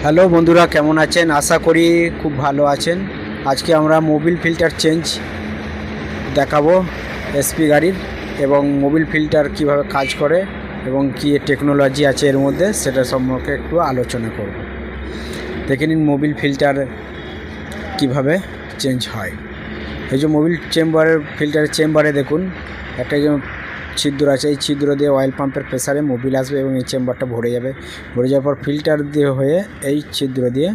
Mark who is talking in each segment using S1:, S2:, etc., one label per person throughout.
S1: Hello বন্ধুরা, কেমন আছেন? আশা করি খুব ভালো আছেন। আজকে আমরা মোবিল ফিল্টার চেঞ্জ দেখাবো এসপি গাড়ির, এবং মোবিল ফিল্টার কিভাবে কাজ করে এবং কী টেকনোলজি আছে এর মধ্যে সেটা সম্পর্কে একটু আলোচনা করব। দেখে নিন মোবিল ফিল্টার কিভাবে চেঞ্জ হয়। এই যে মোবিল ফিল্টারের চেম্বারে দেখুন একটা যে ছিদ্র আছে, এই ছিদ্র দিয়ে অয়েল পাম্পের প্রেসারে মোবিল আসবে এবং এই চেম্বারটা ভরে যাবে। ভরে যাওয়ার পর ফিল্টার দিয়ে হয়ে এই ছিদ্র দিয়ে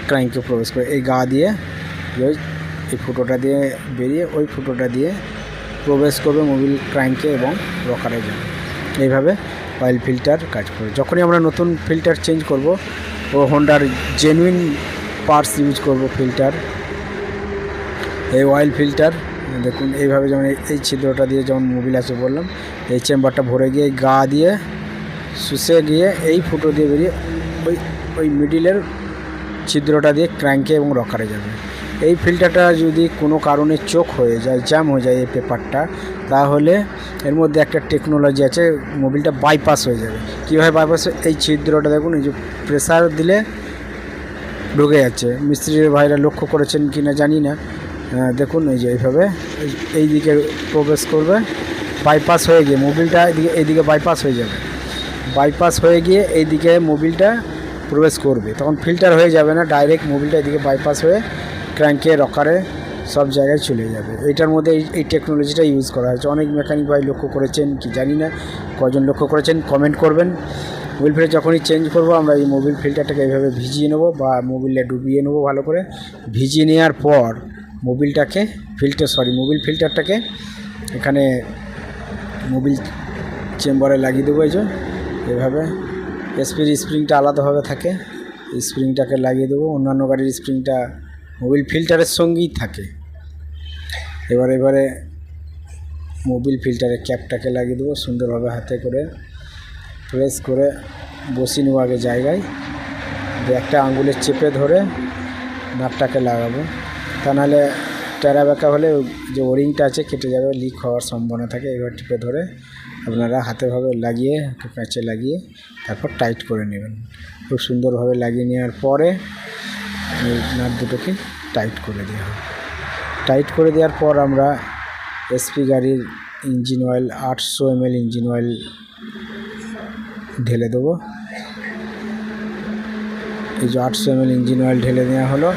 S1: ক্র্যাঙ্কে প্রবেশ করে এই গা দিয়ে এই ফুটোটা দিয়ে বেরিয়ে ওই ফুটোটা দিয়ে প্রবেশ করবে মোবিল ক্র্যাঙ্কে এবং রকারে যাবে। এইভাবে অয়েল ফিল্টার কাজ করে। যখনই আমরা নতুন ফিল্টার চেঞ্জ করব ও হোন্ডার জেনুইন পার্টস ইউজ করব ফিল্টার, এই অয়েল ফিল্টার দেখুন এইভাবে, যেমন এই ছিদ্রটা দিয়ে যেমন মোবিল আছে বললাম, এই চেম্বারটা ভরে গিয়ে গা দিয়ে শুষে গিয়ে এই ফুটো দিয়ে বেরিয়ে ওই মিডিলের ছিদ্রটা দিয়ে ক্র্যাঙ্কে এবং রকারে যাবে। এই ফিল্টারটা যদি কোনো কারণে চোক হয়ে যায়, জ্যাম হয়ে যায় এই পেপারটা, তাহলে এর মধ্যে একটা টেকনোলজি আছে, মোবিলটা বাইপাস হয়ে যাবে। কীভাবে বাইপাস? এই ছিদ্রটা দেখুন, এই যে প্রেসার দিলে ঢুকে যাচ্ছে। মিস্ত্রির ভাইরা লক্ষ্য করেছেন কি না জানি না, দেখুন এই যে এইভাবে এই দিকে প্রবেশ করবে, বাইপাস হয়ে গিয়ে মোবিলটা এইদিকে বাইপাস হয়ে যাবে। বাইপাস হয়ে গিয়ে এইদিকে মোবিলটা প্রবেশ করবে, তখন ফিল্টার হয়ে যাবে না, ডাইরেক্ট মোবিলটা এদিকে বাইপাস হয়ে ক্র্যাঙ্কে রকারে সব জায়গায় চলে যাবে। এইটার মধ্যে এই টেকনোলজিটা ইউজ করা হয়েছে। অনেক মেকানিক ভাই লক্ষ্য করেছেন কি জানি না, কজন লক্ষ্য করেছেন কমেন্ট করবেন। মোবিল ফিল্টার যখনই চেঞ্জ করব আমরা এই মোবিল ফিল্টারটাকে এইভাবে ভিজিয়ে নেব বা মোবিলটা ডুবিয়ে নেব ভালো করে। ভিজিয়ে নেওয়ার পর মোবিল ফিল্টারটাকে এখানে মোবিল চেম্বারে লাগিয়ে দেবো। এই যে এভাবে এসপির স্প্রিংটা আলাদাভাবে থাকে, স্প্রিংটাকে লাগিয়ে দেবো। অন্যান্য গাড়ির স্প্রিংটা মোবিল ফিল্টারের সঙ্গেই থাকে। এবারে মোবিল ফিল্টারের ক্যাপটাকে লাগিয়ে দেবো সুন্দরভাবে, হাতে করে প্রেস করে বসিয়ে নেবো আগে জায়গায়, একটা আঙুলে চেপে ধরে নাটটাকে লাগাবো, তা নাহলে টেরা বেঁকা হলে যে ওরিংটা আছে কেটে যাবে, লিক হওয়ার সম্ভাবনা থাকে। এবার টিপে ধরে আপনারা হাতেভাবে লাগিয়ে কাঁচে লাগিয়ে তারপর টাইট করে নেবেন। খুব সুন্দরভাবে লাগিয়ে নেওয়ার পরে এই নাট দুটোকে টাইট করে দেওয়া হবে। টাইট করে দেওয়ার পর আমরা এসপি গাড়ির engine oil 800 ml engine oil ঢেলে দেবো। এই যে 800 ml ইঞ্জিন অয়েল ঢেলে নেওয়া হলো।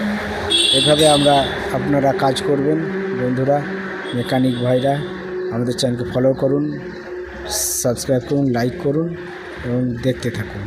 S1: এভাবে আপনারা কাজ করবেন বন্ধুরা, মেকানিক ভাইরা। আমাদের চ্যানেলকে ফলো করুন, সাবস্ক্রাইব করুন, লাইক করুন এবং দেখতে থাকুন।